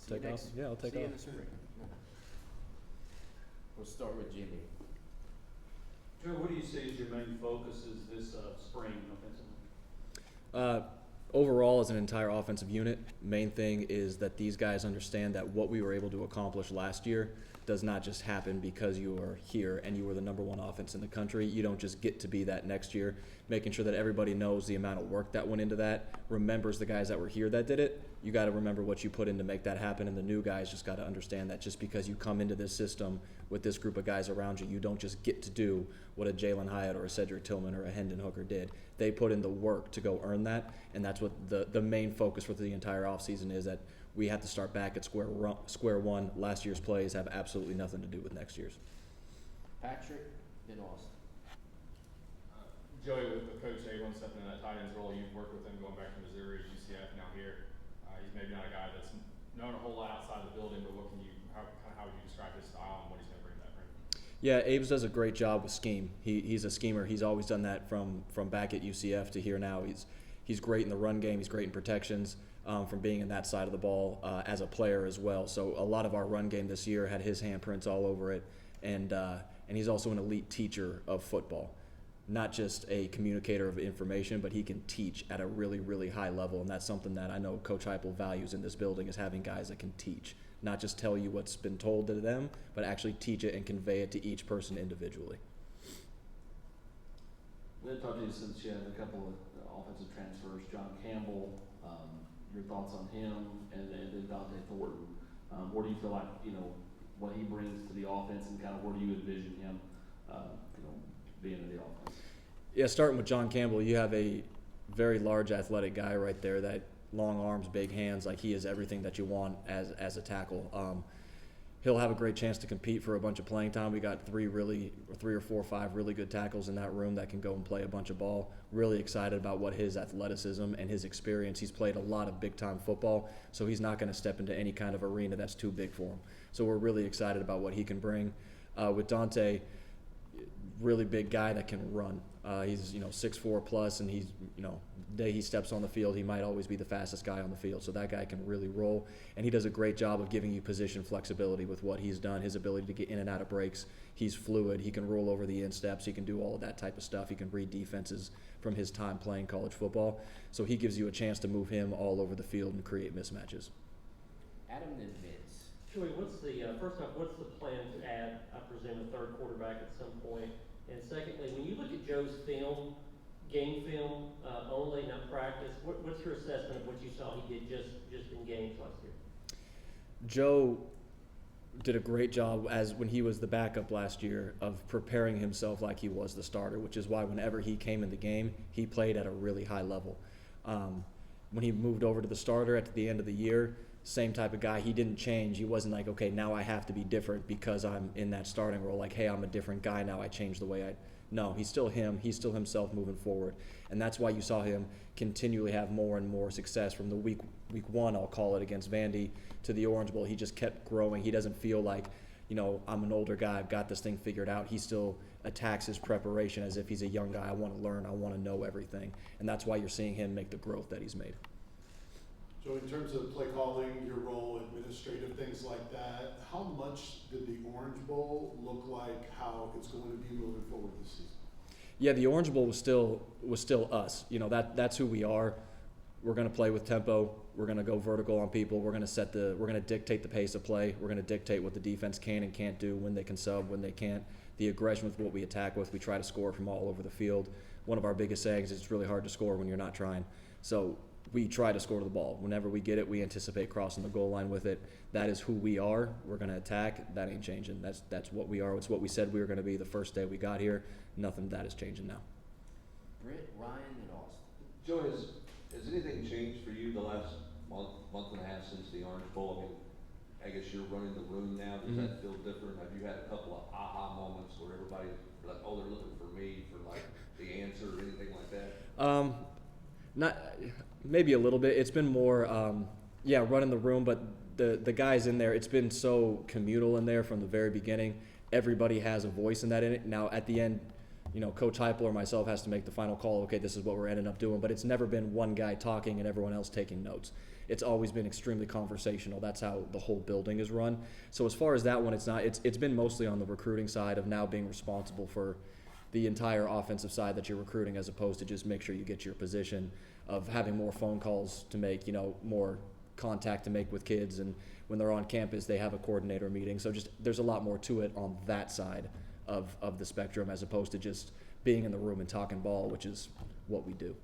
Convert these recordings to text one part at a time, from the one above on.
Take off? Yeah, I'll take See you off. in the spring. We'll start with Jimmy. Joe, what do you see as your main focuses this spring offensively? Overall, as an entire offensive unit, main thing is that these guys understand that what we were able to accomplish last year does not just happen because you are here and you were the #1 offense in the country. You don't just get to be that next year. Making sure that everybody knows the amount of work that went into that, remembers the guys that were here that did it. You got to remember what you put in to make that happen, and the new guys just got to understand that just because you come into this system with this group of guys around you, you don't just get to do what a Jalen Hyatt or a Cedric Tillman or a Hendon Hooker did. They put in the work to go earn that, and that's what the main focus for the entire offseason is, that we have to start back at square one. Last year's plays have absolutely nothing to do with next year's. Patrick, then Austin. Joey, with Coach Avon stepping in that tight end's role, you've worked with him going back to Missouri, UCF, now here. He's maybe not a guy that's known a whole lot outside the building, but how would you describe his style and what he's going to bring to that ring? Yeah, Abe's does a great job with scheme. He's a schemer. He's always done that from back at UCF to here now. He's great in the run game. He's great in protections, from being in that side of the ball as a player as well. So a lot of our run game this year had his handprints all over it, and he's also an elite teacher of football. Not just a communicator of information, but he can teach at a really, really high level, and that's something that I know Coach Heupel values in this building, is having guys that can teach. Not just tell you what's been told to them, but actually teach it and convey it to each person individually. We're going to talk to you since you have a couple of offensive transfers. John Campbell, your thoughts on him, and then Dante Thornton. Where do you feel like, what he brings to the offense, and kind of where do you envision him, being in the offense? Yeah, starting with John Campbell, you have a very large athletic guy right there, that long arms, big hands, like he is everything that you want as a tackle. He'll have a great chance to compete for a bunch of playing time. We got 3 or 4 or 5 really good tackles in that room that can go and play a bunch of ball. Really excited about what his athleticism and his experience. He's played a lot of big-time football, so he's not going to step into any kind of arena that's too big for him. So we're really excited about what he can bring. With Dante, really big guy that can run. He's 6'4" plus, and he's the day he steps on the field, he might always be the fastest guy on the field. So that guy can really roll, and he does a great job of giving you position flexibility with what he's done. His ability to get in and out of breaks, he's fluid. He can roll over the insteps. He can do all of that type of stuff. He can read defenses from his time playing college football. So he gives you a chance to move him all over the field and create mismatches. Adam, then Vince. Joey, what's the plan to add, I presume, a third quarterback at some point? And secondly, when you look at Joe's film, game film only, not practice, what's your assessment of what you saw he did just in games last year? Joe did a great job when he was the backup last year of preparing himself like he was the starter, which is why whenever he came in the game, he played at a really high level. When he moved over to the starter at the end of the year, same type of guy. He didn't change. He wasn't like, okay, now I have to be different because I'm in that starting role. Like, hey, I'm a different guy now. I changed the way No, he's still him. He's still himself moving forward. And that's why you saw him continually have more and more success from the week 1, I'll call it, against Vandy to the Orange Bowl. He just kept growing. He doesn't feel like, I'm an older guy. I've got this thing figured out. He still attacks his preparation as if he's a young guy. I want to learn. I want to know everything. And that's why you're seeing him make the growth that he's made. So in terms of play calling, your role, administrative things like that, how much did the Orange Bowl look like how it's going to be moving forward this season? Yeah, the Orange Bowl was still us. That's who we are. We're going to play with tempo. We're going to go vertical on people. We're going to dictate the pace of play. We're going to dictate what the defense can and can't do, when they can sub, when they can't. The aggression with what we attack with, we try to score from all over the field. One of our biggest sayings is it's really hard to score when you're not trying. So we try to score to the ball. Whenever we get it, we anticipate crossing the goal line with it. That is who we are. We're going to attack. That ain't changing. That's what we are. It's what we said we were going to be the first day we got here. Nothing of that is changing now. Britt, Ryan, and Austin. Joe, has anything changed for you the last month and a half since the Orange Bowl? I mean, I guess you're running the room now. Does that feel different? Have you had a couple of aha moments where everybody's like, oh, they're looking for me for like the answer or anything like that? Not maybe a little bit. It's been more, running the room, but the guys in there, it's been so communal in there from the very beginning. Everybody has a voice in that in it. Now at the end, Coach Heupel or myself has to make the final call. Okay, this is what we're ending up doing, but it's never been one guy talking and everyone else taking notes. it's always been extremely conversational. That's how the whole building is run. So as far as that one, it's been mostly on the recruiting side of now being responsible for the entire offensive side that you're recruiting, as opposed to just make sure you get your position, of having more phone calls to make, more contact to make with kids, and when they're on campus they have a coordinator meeting. So just there's a lot more to it on that side of the spectrum, as opposed to just being in the room and talking ball, which is what we do.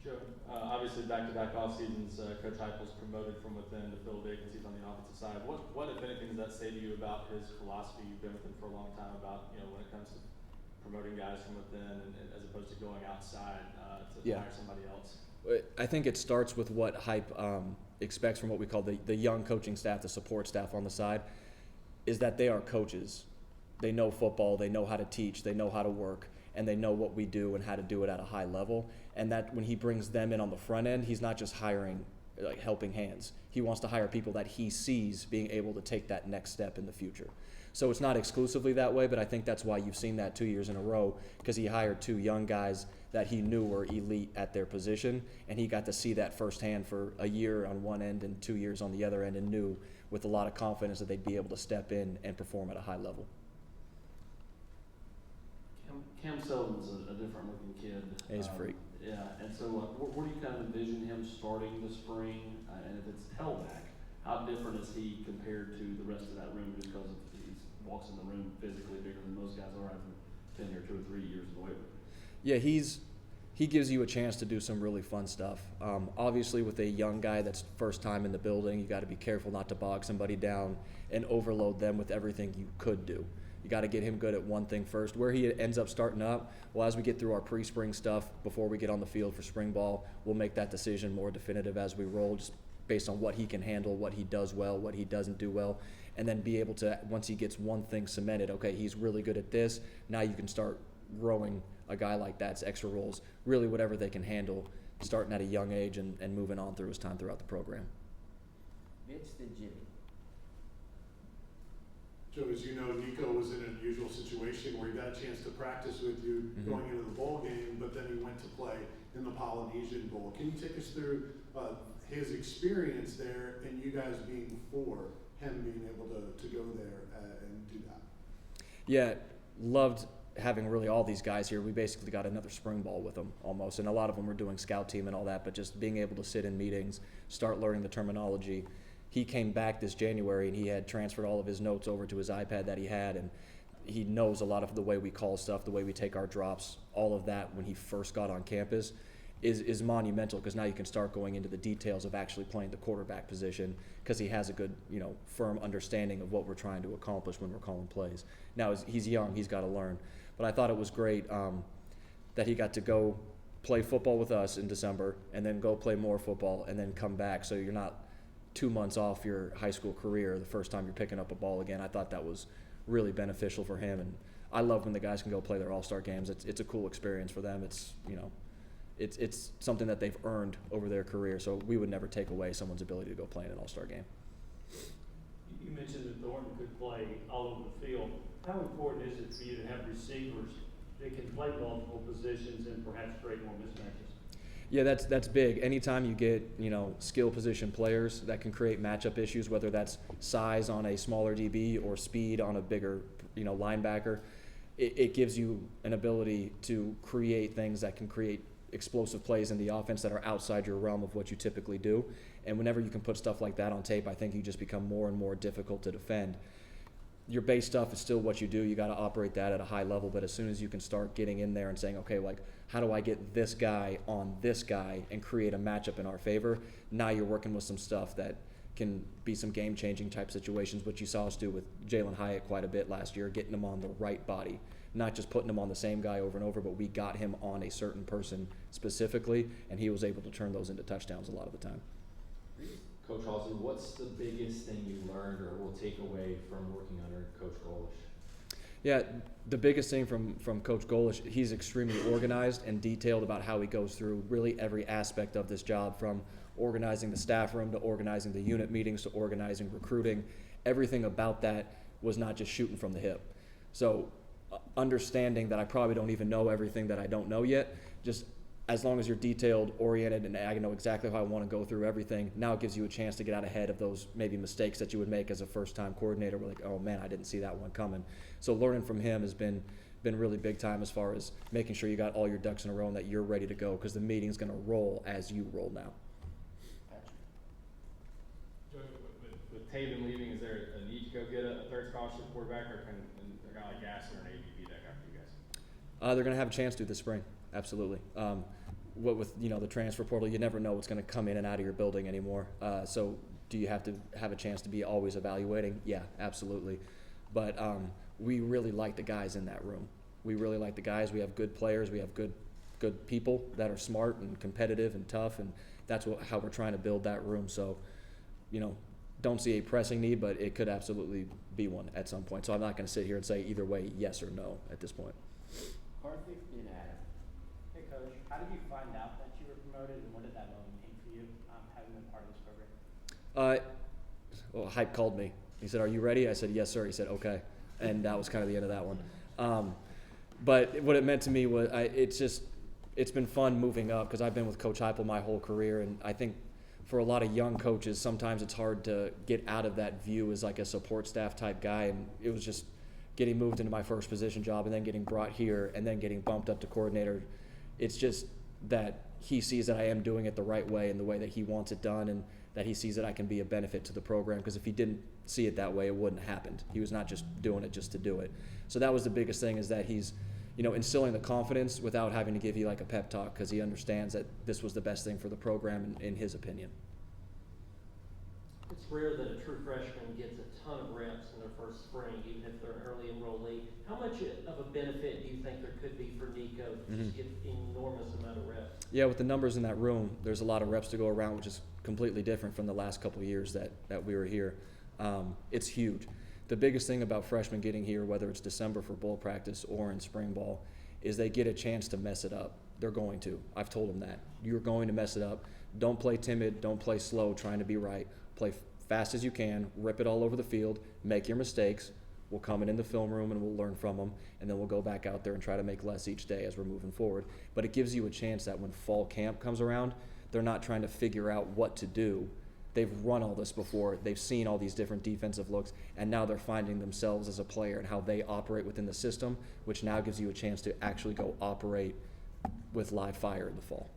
Joe, obviously back-to-back off seasons, Coach Heupel's promoted from within to fill vacancies on the offensive side. What if anything does that say to you about his philosophy? You've been with him for a long time, about when it comes to promoting guys from within, and as opposed to going outside to Yeah. hire somebody else. I think it starts with what Hype expects from what we call the young coaching staff, the support staff on the side, is that they are coaches. They know football, they know how to teach, they know how to work, and they know what we do and how to do it at a high level. And that when he brings them in on the front end, he's not just hiring like helping hands. He wants to hire people that he sees being able to take that next step in the future. So it's not exclusively that way, but I think that's why you've seen that 2 years in a row, because he hired 2 young guys that he knew were elite at their position, and he got to see that firsthand for a year on one end and 2 years on the other end, and knew with a lot of confidence that they'd be able to step in and perform at a high level. Cam Sullivan's a different looking kid. He's a freak. Yeah, and so where do you kind of envision him starting this spring? And if it's tailback, how different is he compared to the rest of that room, just because he walks in the room physically bigger than most guys are after 10 or 2 or 3 years in the weight room? Yeah, he gives you a chance to do some really fun stuff. Obviously, with a young guy that's first time in the building, you got to be careful not to bog somebody down and overload them with everything you could do. You got to get him good at one thing first. Where he ends up starting up, well, as we get through our pre-spring stuff, before we get on the field for spring ball, we'll make that decision more definitive as we roll, just based on what he can handle, what he does well, what he doesn't do well, and then be able to, once he gets one thing cemented, okay, he's really good at this, now you can start growing a guy like that's extra roles, really whatever they can handle, starting at a young age and moving on through his time throughout the program. Vince and Jimmy. Joe, as you know, Nico was in an unusual situation where he got a chance to practice with you going into the bowl game, but then he went to play in the Polynesian Bowl. Can you take us through his experience there, and you guys being for him being able to go there and do that? Yeah, loved having really all these guys here. We basically got another spring ball with them almost, and a lot of them were doing scout team and all that, but just being able to sit in meetings, start learning the terminology. He came back this January and he had transferred all of his notes over to his iPad that he had, and he knows a lot of the way we call stuff, the way we take our drops, all of that when he first got on campus is monumental, because now you can start going into the details of actually playing the quarterback position, because he has a good, firm understanding of what we're trying to accomplish when we're calling plays. Now, he's young, he's got to learn. But I thought it was great that he got to go play football with us in December and then go play more football and then come back, so you're not 2 months off your high school career the first time you're picking up a ball again. I thought that was really beneficial for him, and I love when the guys can go play their all-star games. It's a cool experience for them. It's it's something that they've earned over their career, so we would never take away someone's ability to go play in an all-star game. You mentioned that Thornton could play all over the field. How important is it for you to have receivers that can play multiple positions and perhaps create more mismatches? Yeah, that's big. Anytime you get, skill position players that can create matchup issues, whether that's size on a smaller DB or speed on a bigger, linebacker, it gives you an ability to create things that can create explosive plays in the offense that are outside your realm of what you typically do. And whenever you can put stuff like that on tape, I think you just become more and more difficult to defend. Your base stuff is still what you do. You got to operate that at a high level, but as soon as you can start getting in there and saying, okay, like, how do I get this guy on this guy and create a matchup in our favor? Now you're working with some stuff that can be some game-changing type situations, which you saw us do with Jalen Hyatt quite a bit last year, getting him on the right body, not just putting him on the same guy over and over, but we got him on a certain person specifically, and he was able to turn those into touchdowns a lot of the time. Coach Halzle, what's the biggest thing you learned or will take away from working under Coach Golish? Yeah, the biggest thing from Coach Golish, he's extremely organized and detailed about how he goes through really every aspect of this job, from organizing the staff room to organizing the unit meetings to organizing recruiting. Everything about that was not just shooting from the hip. So understanding that I probably don't even know everything that I don't know yet, just as long as you're detailed oriented and I know exactly how I want to go through everything, now it gives you a chance to get out ahead of those maybe mistakes that you would make as a first-time coordinator. We're like, oh man, I didn't see that one coming. So learning from him has been really big time as far as making sure you got all your ducks in a row and that you're ready to go, because the meeting's going to roll as you roll now. Joe, with Taven leaving, is there a need to go get a third scholarship quarterback, or can a guy like Gasser and AB be that guy for you guys? They're going to have a chance to this spring, absolutely. What with the transfer portal, you never know what's going to come in and out of your building anymore. So do you have to have a chance to be always evaluating? Yeah, absolutely. But we really like the guys in that room. We really like the guys. We have good players. We have good people that are smart and competitive and tough, and that's how we're trying to build that room. So, don't see a pressing need, but it could absolutely be one at some point. So I'm not going to sit here and say either way yes or no at this point. Carthy and Adam. Hey Coach, how did you find out that you were promoted, and what did that moment mean for you, having been part of this program? Well, Hype called me. He said, "Are you ready?" I said, "Yes, sir." He said, "Okay," and that was kind of the end of that one. But what it meant to me was, it's been fun moving up, because I've been with Coach Heupel my whole career, and I think for a lot of young coaches, sometimes it's hard to get out of that view as like a support staff type guy, and it was just getting moved into my first position job and then getting brought here and then getting bumped up to coordinator. It's just that he sees that I am doing it the right way and the way that he wants it done, and that he sees that I can be a benefit to the program, because if he didn't see it that way, it wouldn't have happened. He was not just doing it just to do it. So that was the biggest thing, is that he's instilling the confidence without having to give you like a pep talk, because he understands that this was the best thing for the program in his opinion. It's rare that a true freshman gets a ton of reps in their first spring, even if they're an early enrollee. How much of a benefit do you think there could be for Nico to just get an enormous amount of reps? Yeah, with the numbers in that room, there's a lot of reps to go around, which is completely different from the last couple of years that we were here. It's huge. The biggest thing about freshmen getting here, whether it's December for bowl practice or in spring ball, is they get a chance to mess it up. They're going to. I've told them that. You're going to mess it up. Don't play timid. Don't play slow trying to be right. Play fast as you can. Rip it all over the field. Make your mistakes. We'll come in the film room and we'll learn from them, and then we'll go back out there and try to make less each day as we're moving forward. But it gives you a chance that when fall camp comes around, they're not trying to figure out what to do. They've run all this before. They've seen all these different defensive looks, and now they're finding themselves as a player and how they operate within the system, which now gives you a chance to actually go operate with live fire in the fall.